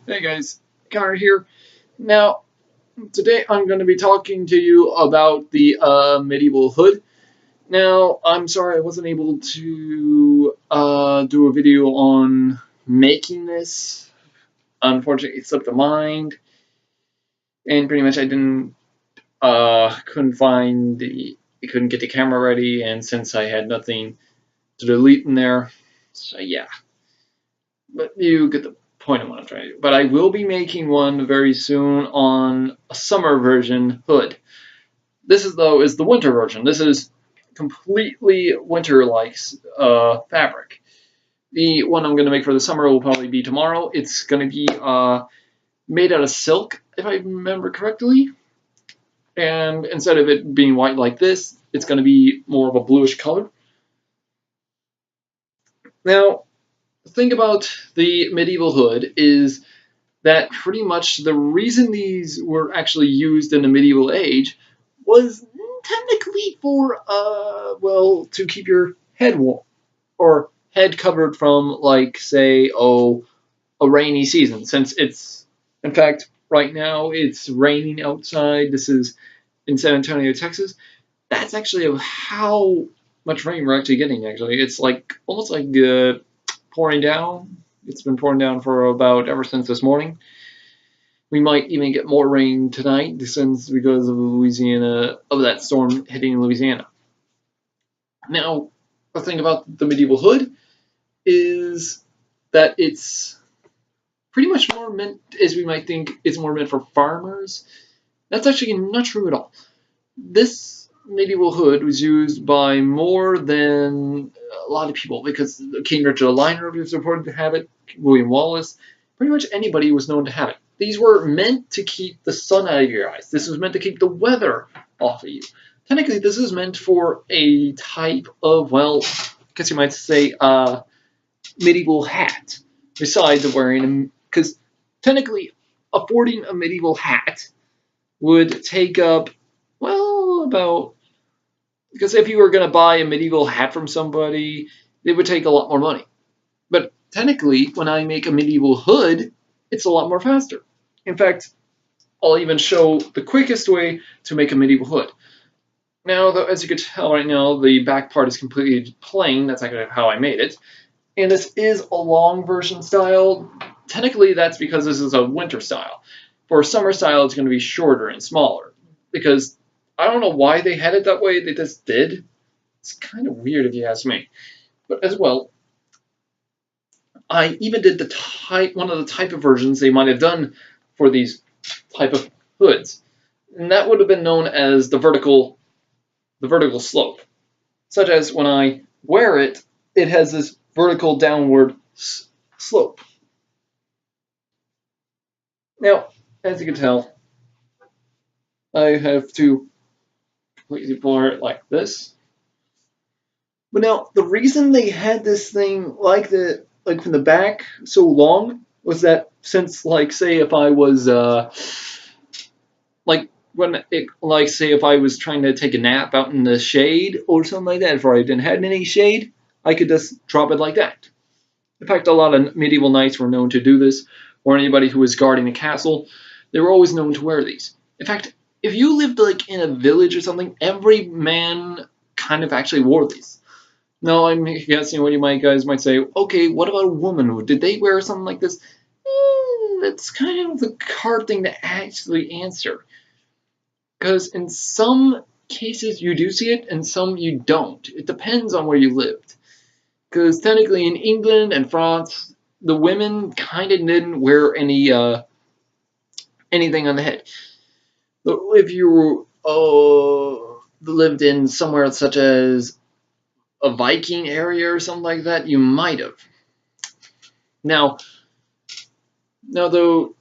Hey guys, Connor here. Now, today I'm going to be talking to you about the medieval hood. Now, I'm sorry I wasn't able to do a video on making this. Unfortunately, it slipped my mind, and pretty much I couldn't get the camera ready, and since I had nothing to delete in there, so yeah. But you get the point of what I'm trying to do. But I will be making one very soon on a summer version hood. This is the winter version. This is completely winter-like fabric. The one I'm going to make for the summer will probably be tomorrow. It's going to be made out of silk, if I remember correctly. And instead of it being white like this, it's going to be more of a bluish color. Now, the thing about the medieval hood is that pretty much the reason these were actually used in the medieval age was technically for, to keep your head warm or head covered from, like, say, a rainy season. Since in fact, right now it's raining outside. This is in San Antonio, Texas. That's actually how much rain we're actually getting. Actually, it's like almost like pouring down. It's been pouring down for about ever since this morning. We might even get more rain tonight since because of that storm hitting Louisiana. Now, the thing about the medieval hood is that it's pretty much more meant, as we might think, it's more meant for farmers. That's actually not true at all. This medieval hood was used by more than a lot of people because King Richard the was reported to have it, William Wallace, pretty much anybody was known to have it. These were meant to keep the sun out of your eyes. This was meant to keep the weather off of you. Technically, this is meant for a type of, well, I guess you might say, medieval hat, besides wearing them, because technically, affording a medieval hat would take up, well, about, because if you were going to buy a medieval hat from somebody, it would take a lot more money. But technically, when I make a medieval hood, it's a lot more faster. In fact, I'll even show the quickest way to make a medieval hood. Now, though, as you can tell right now, the back part is completely plain. That's actually how I made it. And this is a long version style. Technically, that's because this is a winter style. For a summer style, it's going to be shorter and smaller. Because I don't know why they had it that way. They just did. It's kind of weird if you ask me. But as well, I even did one of the type of versions they might have done for these type of hoods, and that would have been known as the vertical slope. Such as when I wear it, it has this vertical downward slope. Now, as you can tell, I have to completely blur it like this. But now, the reason they had this thing like from the back so long was that since, like, say if I was say if I was trying to take a nap out in the shade or something like that, if I didn't have any shade, I could just drop it like that. In fact, a lot of medieval knights were known to do this, or anybody who was guarding a castle, they were always known to wear these. In fact, if you lived like in a village or something, every man kind of actually wore these. Now, I'm guessing what you guys might say, okay, what about a woman? Did they wear something like this? That's kind of the hard thing to actually answer. Because in some cases you do see it, and some you don't. It depends on where you lived. Because technically in England and France, the women kind of didn't wear anything on the head. If you lived in somewhere such as a Viking area or something like that, you might have. Now though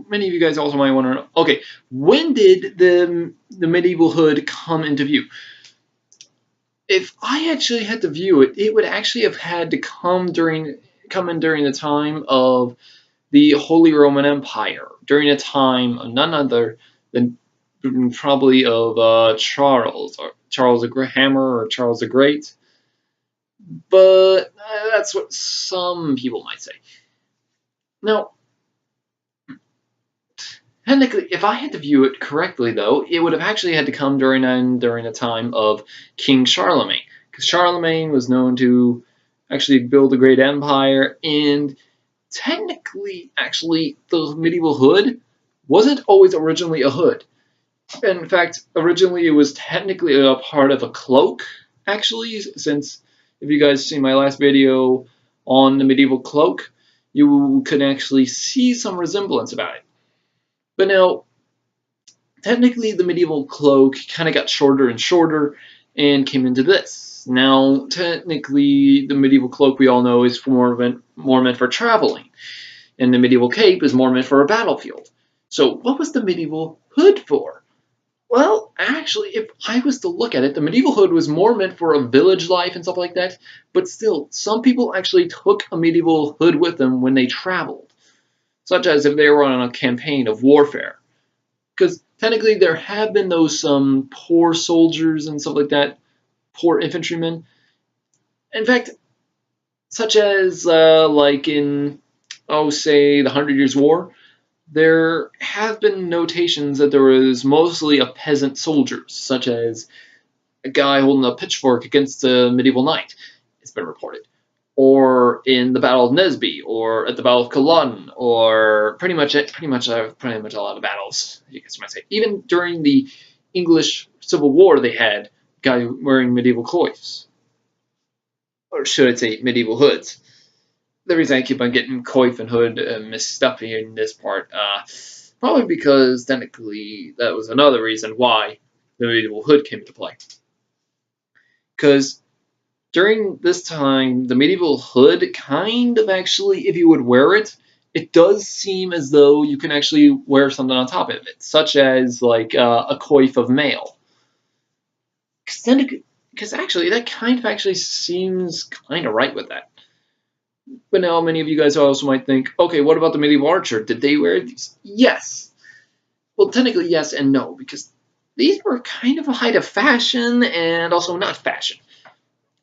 many of you guys also might want to know, okay, when did the medieval hood come into view? If I actually had to view it, it would actually have had to come in during the time of the Holy Roman Empire, during a time of none other than probably of Charles the Hammer or Charles the Great. But that's what some people might say. Now, technically, if I had to view it correctly, though, it would have actually had to come during the time of King Charlemagne, because Charlemagne was known to actually build a great empire, and technically, actually, the medieval hood wasn't always originally a hood. In fact, originally it was technically a part of a cloak, actually, since if you guys see my last video on the medieval cloak, you could actually see some resemblance about it. But now, technically, the medieval cloak kind of got shorter and shorter and came into this. Now, technically, the medieval cloak we all know is more meant for traveling, and the medieval cape is more meant for a battlefield. So, what was the medieval hood for? Well, actually, if I was to look at it, the medieval hood was more meant for a village life and stuff like that, but still, some people actually took a medieval hood with them when they traveled, such as if they were on a campaign of warfare. Because technically, there have been those poor soldiers and stuff like that, poor infantrymen. In fact, such as like in, oh, say, the Hundred Years' War, there have been notations that there was mostly of peasant soldiers, such as a guy holding a pitchfork against a medieval knight. It's been reported. Or in the Battle of Nesby, or at the Battle of Culloden, or pretty much a lot of battles, you guys might say. Even during the English Civil War, they had guys wearing medieval coifs, or should I say, medieval hoods. The reason I keep on getting coif and hood mixed up here in this part, probably because technically that was another reason why the medieval hood came into play. Because during this time, the medieval hood kind of actually, if you would wear it, it does seem as though you can actually wear something on top of it, such as like a coif of mail. Because actually, that kind of actually seems kind of right with that. But now many of you guys also might think, okay, what about the medieval archer? Did they wear these? Yes. Well, technically yes and no, because these were kind of a height of fashion and also not fashion.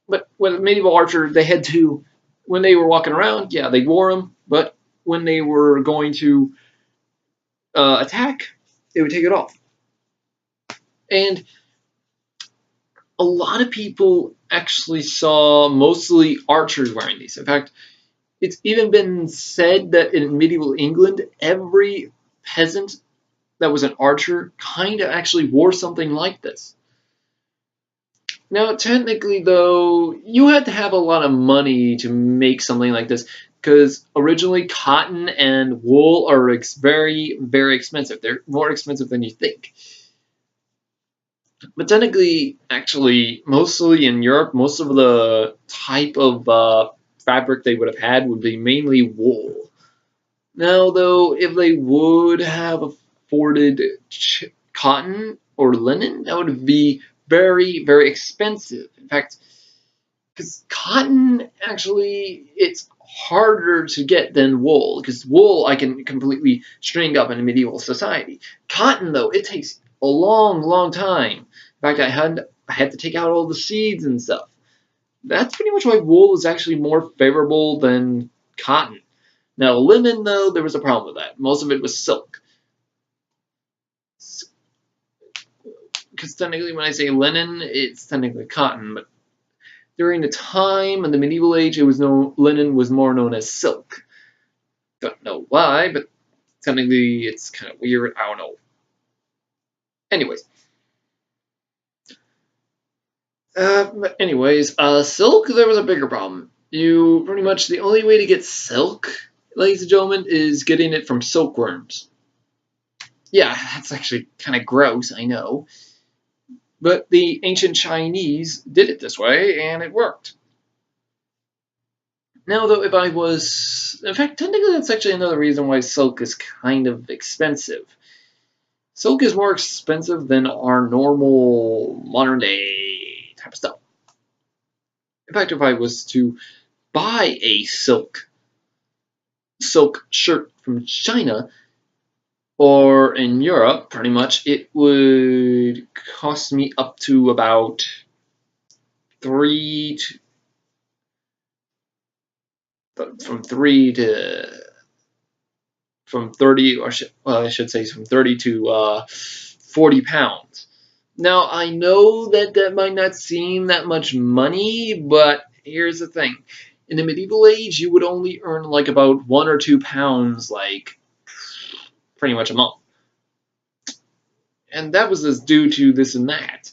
But with a medieval archer, they had to, when they were walking around, yeah, they wore them, but when they were going to attack, they would take it off. And a lot of people actually saw mostly archers wearing these. In fact, it's even been said that in medieval England, every peasant that was an archer kind of actually wore something like this. Now, technically, though, you had to have a lot of money to make something like this, because originally cotton and wool are very, very expensive. They're more expensive than you think. But technically, actually, mostly in Europe, most of the type of fabric they would have had would be mainly wool. Now, though, if they would have afforded cotton or linen, that would be very, very expensive. In fact, because cotton, actually, it's harder to get than wool, because wool I can completely string up in a medieval society. Cotton, though, it takes a long, long time. In fact, I had to take out all the seeds and stuff. That's pretty much why wool is actually more favorable than cotton. Now, linen, though, there was a problem with that. Most of it was silk. Because technically, when I say linen, it's technically cotton. But during the time of the medieval age, linen was more known as silk. Don't know why, but technically, it's kind of weird. I don't know. Anyways. Silk, there was a bigger problem. You pretty much, the only way to get silk, ladies and gentlemen, is getting it from silkworms. Yeah, that's actually kind of gross, I know. But the ancient Chinese did it this way, and it worked. Now, though, in fact, technically that's actually another reason why silk is kind of expensive. Silk is more expensive than our normal modern day type of stuff. In fact, if I was to buy a silk shirt from China, or in Europe, pretty much, it would cost me up to about from 3 to from 30, or well, I should say from 30 to 40 pounds. Now, I know that that might not seem that much money, but here's the thing. In the medieval age, you would only earn like about 1 or 2 pounds, like pretty much a month. And that was just due to this and that.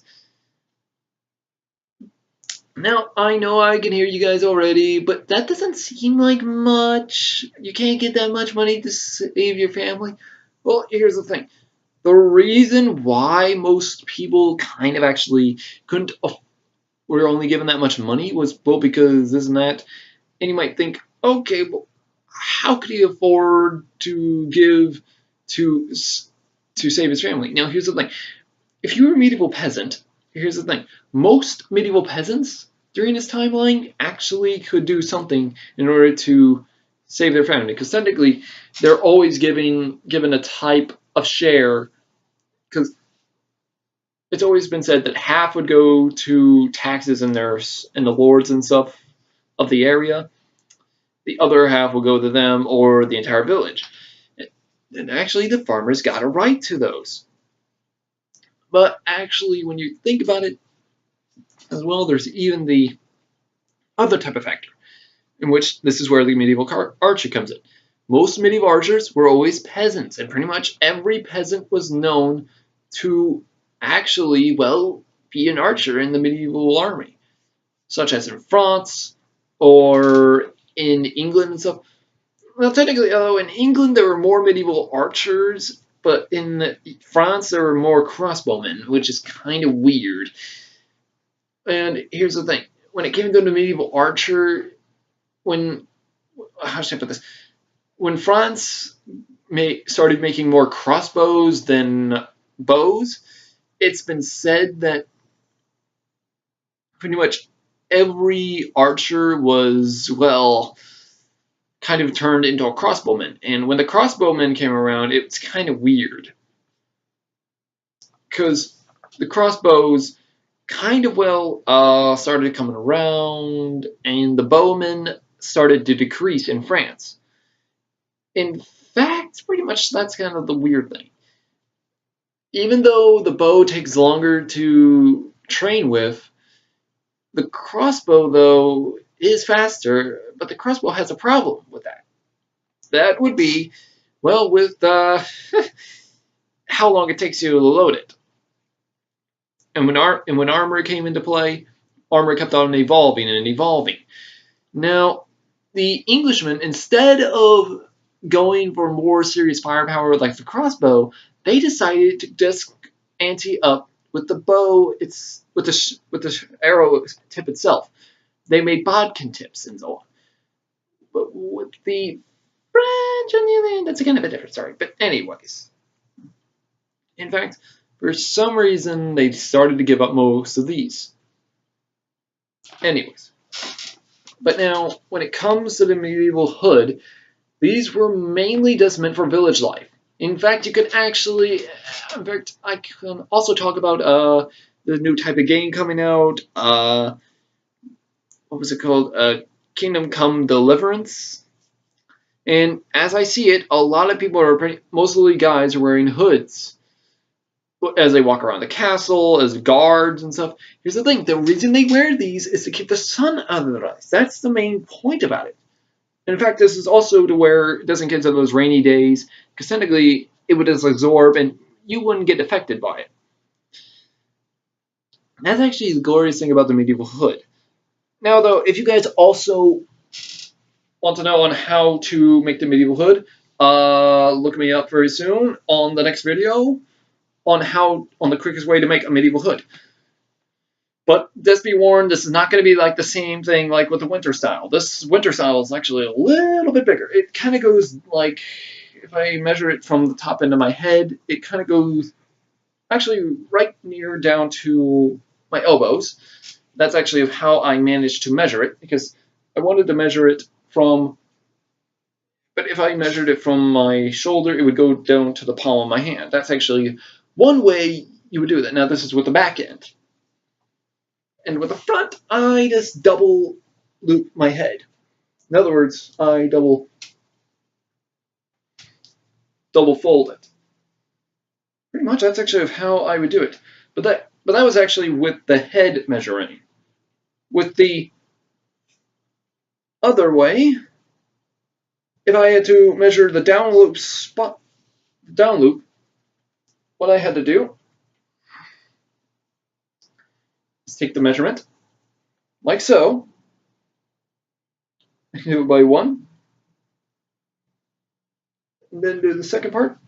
Now, I know I can hear you guys already, but that doesn't seem like much. You can't get that much money to save your family. Well, here's the thing. The reason why most people kind of actually couldn't, were only given that much money was, well, because this and that. And you might think, okay, well, how could he afford to give to save his family? Now, here's the thing. If you were a medieval peasant, here's the thing. Most medieval peasants during this timeline actually could do something in order to save their family, because technically they're always given a type of share, because it's always been said that half would go to taxes and the lords and stuff of the area. The other half will go to them or the entire village. And actually the farmers got a right to those. But actually, when you think about it as well, there's even the other type of factor, in which this is where the medieval archery comes in. Most medieval archers were always peasants, and pretty much every peasant was known to actually, well, be an archer in the medieval army, such as in France or in England and stuff. Well, technically, although in England there were more medieval archers, but in France there were more crossbowmen, which is kind of weird. And here's the thing. When it came to the medieval archer, how should I put this? When France started making more crossbows than bows, it's been said that pretty much every archer was, well, kind of turned into a crossbowman. And when the crossbowmen came around, it was kind of weird, because the crossbows kind of, well, started coming around, and the bowmen started to decrease in France. In fact, pretty much that's kind of the weird thing. Even though the bow takes longer to train with, the crossbow, though, is faster, but the crossbow has a problem with that. That would be, well, with how long it takes you to load it. And when armor came into play, armor kept on evolving and evolving. Now, the Englishmen, instead of going for more serious firepower like the crossbow, they decided to just ante up with the bow. It's with the arrow tip itself. They made bodkin tips and so on. But with the French, on the other hand, that's kind of a different story. But anyways, in fact, for some reason, they started to give up most of these. Anyways, but now, when it comes to the medieval hood, these were mainly just meant for village life. In fact, you could actually, in fact, I can also talk about the new type of game coming out. What was it called? Kingdom Come Deliverance. And as I see it, a lot of people mostly guys are wearing hoods as they walk around the castle, as guards and stuff. Here's the thing. The reason they wear these is to keep the sun out of their eyes. That's the main point about it. And in fact, this is also to where it doesn't get to those rainy days, because technically it would just absorb and you wouldn't get affected by it. That's actually the glorious thing about the medieval hood. Now, though, if you guys also want to know on how to make the medieval hood, look me up very soon on the next video on the quickest way to make a medieval hood. But just be warned, this is not going to be like the same thing like with the winter style. This winter style is actually a little bit bigger. It kind of goes like, if I measure it from the top end of my head, it kind of goes actually right near down to my elbows. That's actually how I managed to measure it, because I wanted to measure it from, but if I measured it from my shoulder, it would go down to the palm of my hand. That's actually one way you would do that. Now, this is with the back end. And with the front, I just double loop my head. In other words, I double double fold it. Pretty much that's actually how I would do it. But that was actually with the head measuring. With the other way, if I had to measure the down loop, what I had to do is take the measurement, like so, and do it by 1, and then do the second part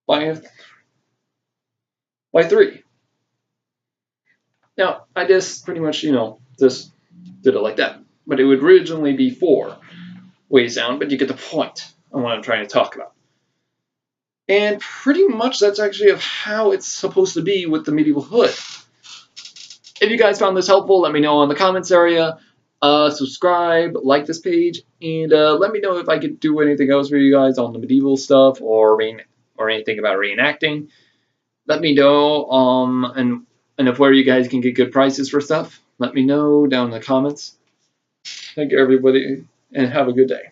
by 3. Now, I just pretty much, just did it like that. But it would originally be 4 ways down, but you get the point on what I'm trying to talk about. And pretty much that's actually how it's supposed to be with the medieval hood. If you guys found this helpful, let me know in the comments area. Subscribe, like this page, and let me know if I could do anything else for you guys on the medieval stuff or anything about reenacting. Let me know, and if where you guys can get good prices for stuff, let me know down in the comments. Thank you, everybody, and have a good day.